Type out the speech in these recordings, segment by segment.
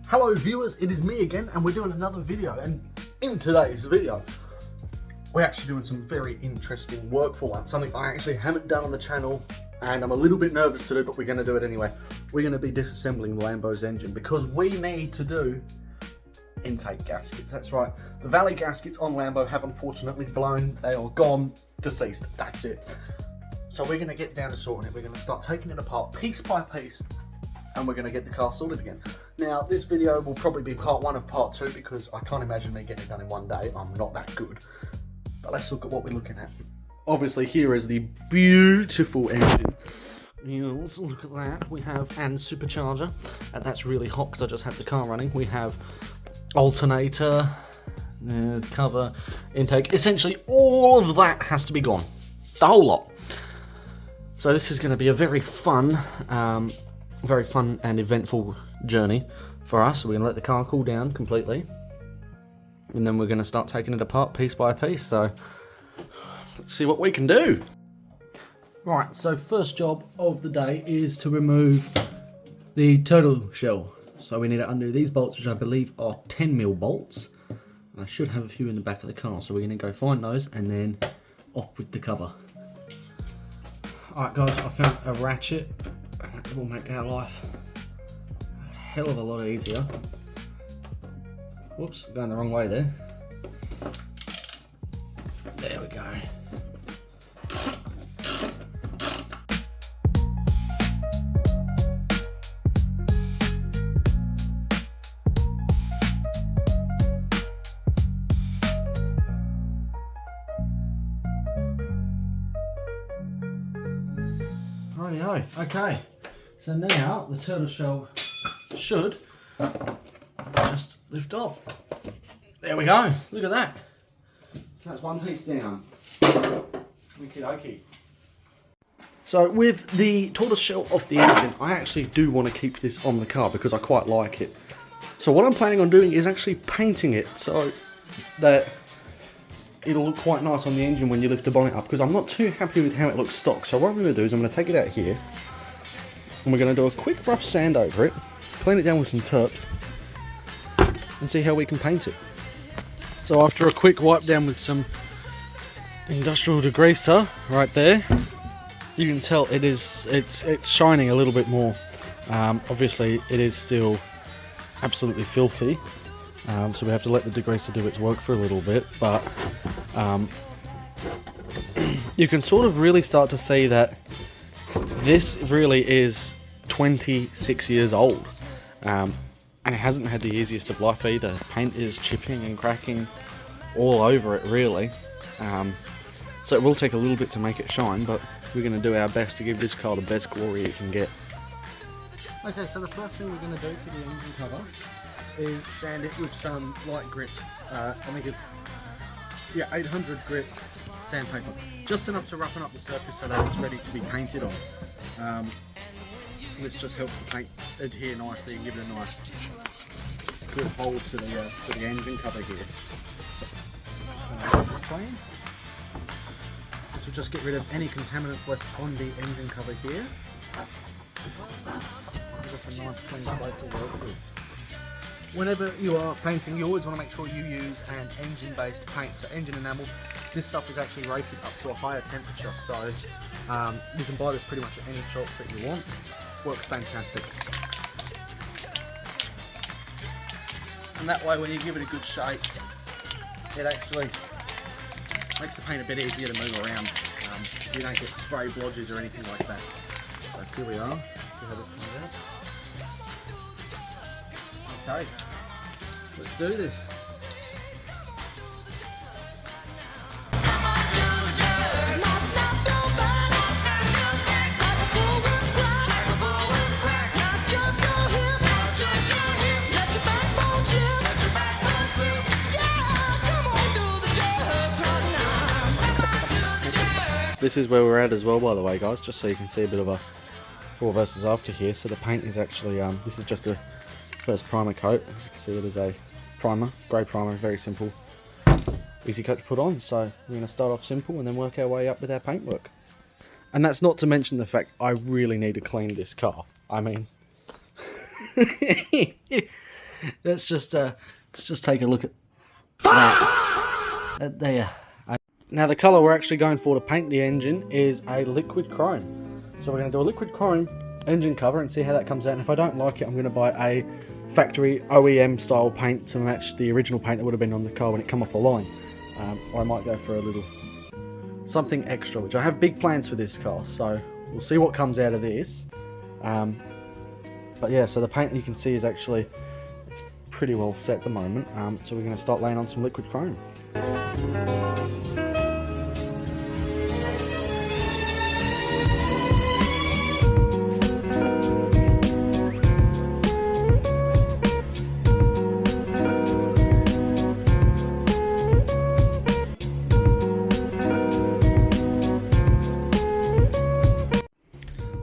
Hello viewers, it is me again and we're doing another video, and in today's video we're actually doing some very interesting work for once, something I actually haven't done on the channel and I'm a little bit nervous to do, but we're going to do it anyway. We're going to be disassembling Lambo's engine because we need to do intake gaskets. That's right, the valley gaskets on Lambo have unfortunately blown, they are gone, deceased, that's it. So we're going to get down to sorting it. We're going to start taking it apart piece by piece and we're going to get the car sorted again. Now this video will probably be part one of part two because I can't imagine me getting it done in one day. I'm not that good. But let's look at what we're looking at. Obviously here is the beautiful engine. Let's look at that. We have and supercharger. And that's really hot because I just had the car running. We have alternator, cover, intake. Essentially all of that has to be gone. The whole lot. So this is going to be a very fun and eventful journey for us. So we're going to let the car cool down completely. And then we're going to start taking it apart piece by piece. So let's see what we can do. Right, so first job of the day is to remove the turtle shell. So we need to undo these bolts, which I believe are 10mm bolts. I should have a few in the back of the car. So we're going to go find those and then off with the cover. Alright guys, I found a ratchet. It will make our life a hell of a lot easier. Whoops, I'm going the wrong way there. There we go. Rightio, okay. So now the turtle shell should just lift off. There we go, look at that. So that's one piece down. Okie dokie. So with the tortoise shell off the engine, I actually do want to keep this on the car because I quite like it. So what I'm planning on doing is actually painting it so that it'll look quite nice on the engine when you lift the bonnet up, because I'm not too happy with how it looks stock. So what I'm going to do is I'm going to take it out here and we're going to do a quick rough sand over it, clean it down with some terps and see how we can paint it. So after a quick wipe down with some industrial degreaser right there, you can tell it's shining a little bit more. Obviously it is still absolutely filthy, so we have to let the degreaser do its work for a little bit, but you can sort of really start to see that this really is 26 years old. And it hasn't had the easiest of life either. Paint is chipping and cracking all over it really. So it will take a little bit to make it shine, but we're going to do our best to give this car the best glory it can get. Okay, so the first thing we're going to do to the engine cover is sand it with some light grit. I think it's 800 grit sandpaper. Just enough to roughen up the surface so that it's ready to be painted on. This just helps the paint adhere nicely and give it a nice good hold to the engine cover here. Clean. This will just get rid of any contaminants left on the engine cover here. Just a nice clean slate to work with. Whenever you are painting, you always want to make sure you use an engine-based paint. So engine enamel, this stuff is actually rated up to a higher temperature, so you can buy this pretty much at any shop that you want. Works fantastic. And that way when you give it a good shape, it actually makes the paint a bit easier to move around. You don't get spray blotches or anything like that. So here we are. Let's see how this comes out. Okay, let's do this. This is where we're at as well, by the way, guys, just so you can see a bit of a before versus after here. So the paint is actually, this is just a first primer coat. As you can see, it is a primer, grey primer, very simple, easy coat to put on. So we're going to start off simple and then work our way up with our paintwork. And that's not to mention the fact I really need to clean this car. I mean, let's just take a look at that. There. Now the colour we're actually going for to paint the engine is a liquid chrome. So we're going to do a liquid chrome engine cover and see how that comes out. And if I don't like it, I'm going to buy a factory OEM style paint to match the original paint that would have been on the car when it come off the line. Or I might go for a little something extra, which I have big plans for this car. So we'll see what comes out of this. But yeah, so the paint you can see is actually, it's pretty well set at the moment. So we're going to start laying on some liquid chrome.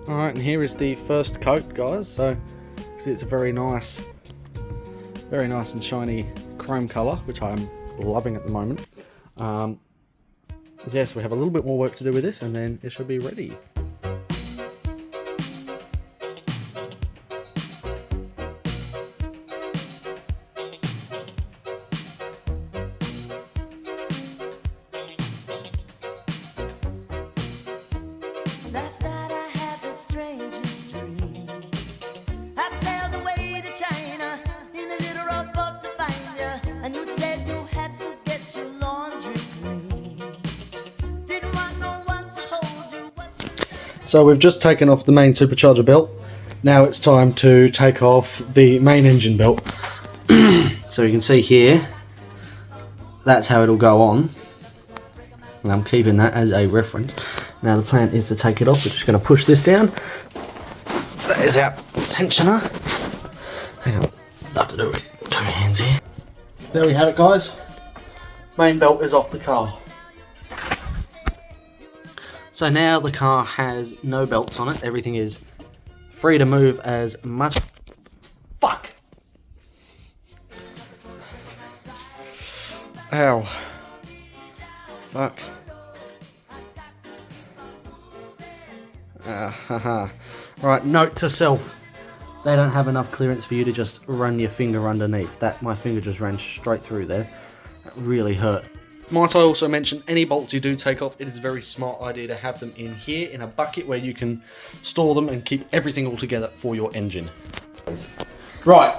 Alright, and here is the first coat, guys. So see, it's a very nice and shiny chrome colour, which I'm loving at the moment. Yes, we have a little bit more work to do with this, and then it should be ready. Last night I had the strangest dream. I sailed away to China in a little rowboat to find you, and you said you had to get your laundry clean. Didn't want no one to hold you. So we've just taken off the main supercharger belt. Now it's time to take off the main engine belt. So you can see here, that's how it'll go on. And I'm keeping that as a reference. Now the plan is to take it off. We're just going to push this down. That is our tensioner. Hang on, I'll have to do it with 2 hands here. There we have it, guys. Main belt is off the car. So now the car has no belts on it. Everything is free to move as much. Fuck! Ow. Fuck. Right, note to self. They don't have enough clearance for you to just run your finger underneath. My finger just ran straight through there. That really hurt. Might I also mention, any bolts you do take off, it is a very smart idea to have them in here in a bucket where you can store them and keep everything all together for your engine. Right,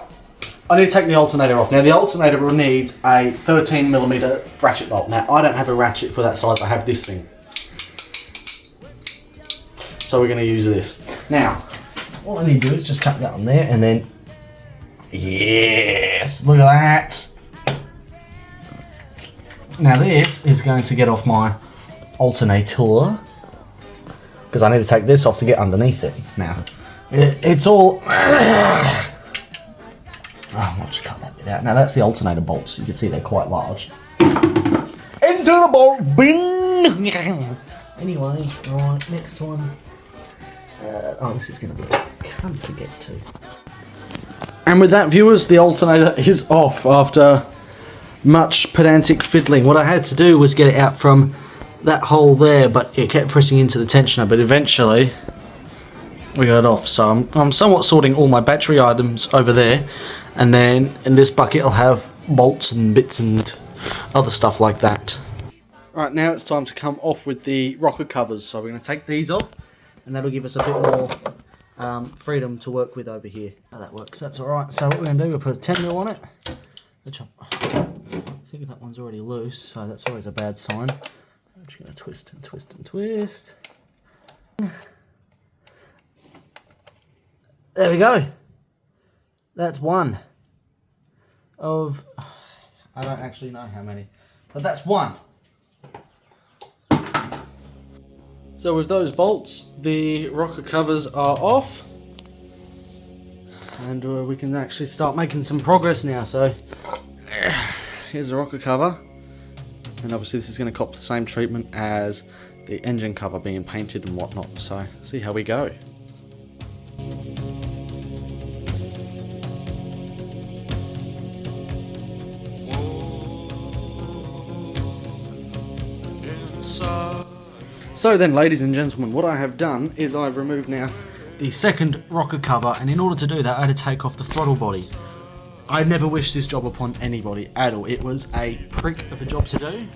I need to take the alternator off. Now the alternator needs a 13mm ratchet bolt. Now I don't have a ratchet for that size, I have this thing. So we're going to use this. Now, all I need to do is just chuck that on there and then, yes, look at that. Now this is going to get off my alternator because I need to take this off to get underneath it. Now, it's all, oh, I'll just cut that bit out. Now that's the alternator bolts. You can see they're quite large. Into the bolt bin. Anyway, right, next one. Oh, this is going to be a cunt to get to. And with that, viewers, the alternator is off after much pedantic fiddling. What I had to do was get it out from that hole there, but it kept pressing into the tensioner, but eventually we got it off. So I'm somewhat sorting all my battery items over there, and then in this bucket I'll have bolts and bits and other stuff like that. Alright, now it's time to come off with the rocker covers. So we're going to take these off, and that'll give us a bit more freedom to work with over here. Oh, that works, that's alright. So what we're going to do, we'll put a 10mm on it, which I think that one's already loose, so that's always a bad sign. I'm just going to twist and twist and twist. There we go. That's one of, I don't actually know how many, but that's one. So with those bolts, the rocker covers are off, and we can actually start making some progress now. So here's the rocker cover, and obviously this is going to cop the same treatment as the engine cover being painted and whatnot. So see how we go. So then, ladies and gentlemen, what I have done is I've removed now the second rocker cover, and in order to do that I had to take off the throttle body. I never wish this job upon anybody at all. It was a prick of a job to do.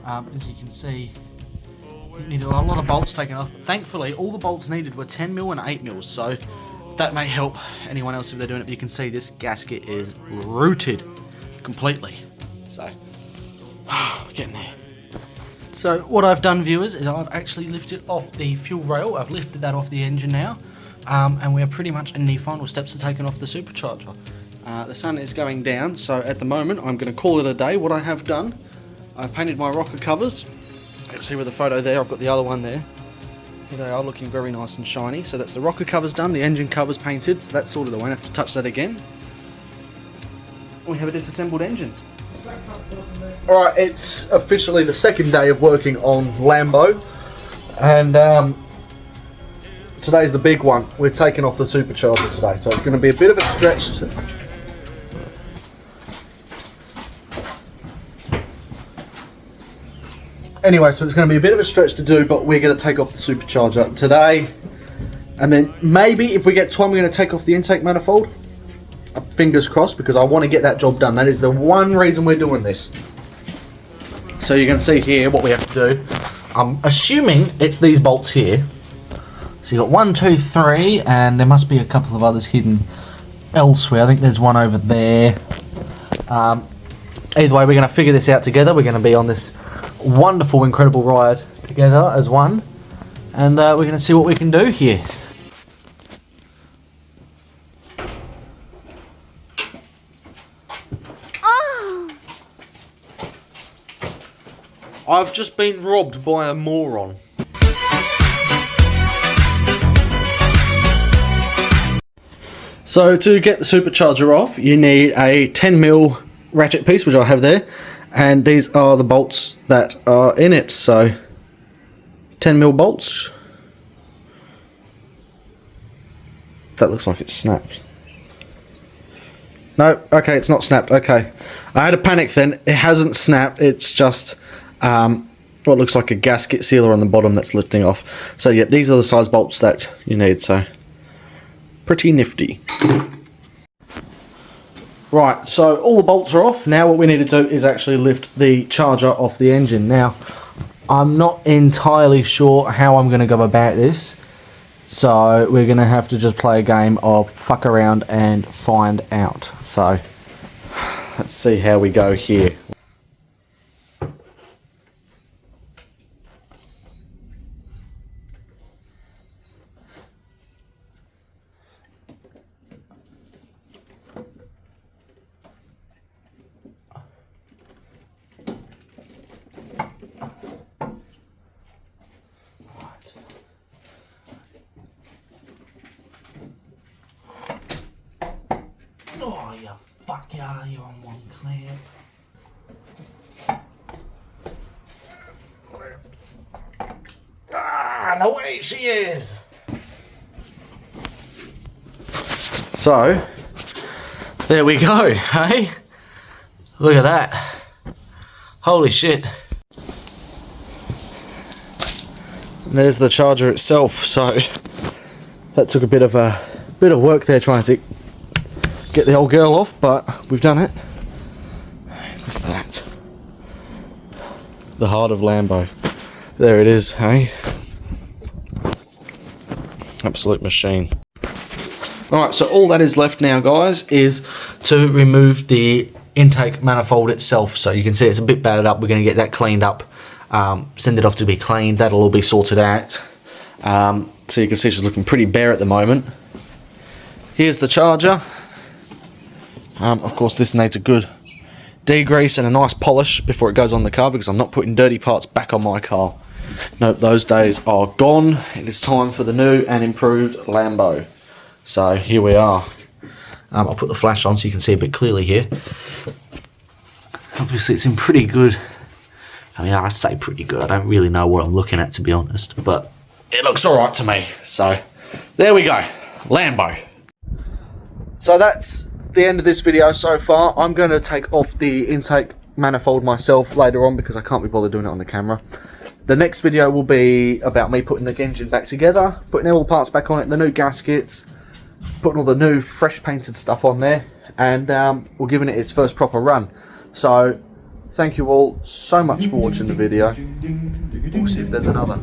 As you can see, needed a lot of bolts taken off. But thankfully, all the bolts needed were 10mm and 8mm, so that may help anyone else if they're doing it. But you can see this gasket is rooted completely. So, we're getting there. So what I've done, viewers, is I've actually lifted off the fuel rail. I've lifted that off the engine now, and we're pretty much in the final steps of taking off the supercharger. The sun is going down, so at the moment I'm going to call it a day. What I have done, I've painted my rocker covers. You can see with the photo there, I've got the other one there. Here they are, looking very nice and shiny. So that's the rocker covers done, the engine covers painted, so that's sorted. I won't have to touch that again. We have a disassembled engine. Alright, it's officially the second day of working on Lammbo, and today's the big one. We're taking off the supercharger today, so it's going to be a bit of a stretch. Anyway, so it's going to be a bit of a stretch to do, but we're going to take off the supercharger today, and then maybe if we get time we're going to take off the intake manifold. Fingers crossed, because I want to get that job done. That is the one reason we're doing this. So you can see here what we have to do. I'm assuming it's these bolts here. So you got 1, 2, 3, and there must be a couple of others hidden elsewhere. I think there's one over there. Either way, we're going to figure this out together. We're going to be on this wonderful, incredible ride together as one, and we're going to see what we can do here. I've just been robbed by a moron. So to get the supercharger off, you need a 10mm ratchet piece, which I have there, and these are the bolts that are in it. So 10mm bolts. That looks like it's snapped. No, okay, it's not snapped. Okay, I had a panic then. It hasn't snapped. It's just what looks like a gasket sealer on the bottom that's lifting off. So yeah, these are the size bolts that you need, so pretty nifty. Right, so all the bolts are off. Now what we need to do is actually lift the charger off the engine. Now, I'm not entirely sure how I'm going to go about this, so we're going to have to just play a game of fuck around and find out. So let's see how we go here. Oh, you fuck yeah, you're on one clamp. Ah, and away she is! So, there we go, hey? Look at that. Holy shit. And there's the charger itself, so that took a bit of work there trying to get the old girl off, but we've done it. Look at that. The heart of Lammbo. There it is, hey? Absolute machine. Alright, so all that is left now, guys, is to remove the intake manifold itself. So you can see it's a bit battered up. We're going to get that cleaned up, send it off to be cleaned. That'll all be sorted out. So you can see she's looking pretty bare at the moment. Here's the charger. Of course, this needs a good degrease and a nice polish before it goes on the car, because I'm not putting dirty parts back on my car. Nope, those days are gone. It is time for the new and improved Lammbo. So here we are. I'll put the flash on so you can see a bit clearly here. Obviously it's in pretty good, I mean, I say pretty good, I don't really know what I'm looking at, to be honest, but it looks alright to me. So there we go, Lammbo. So that's the end of this video so far. I'm going to take off the intake manifold myself later on, because I can't be bothered doing it on the camera. The next video will be about me putting the engine back together, putting all the parts back on it, the new gaskets, putting all the new fresh painted stuff on there, and we're giving it its first proper run. So thank you all so much for watching the video. We'll see if there's another.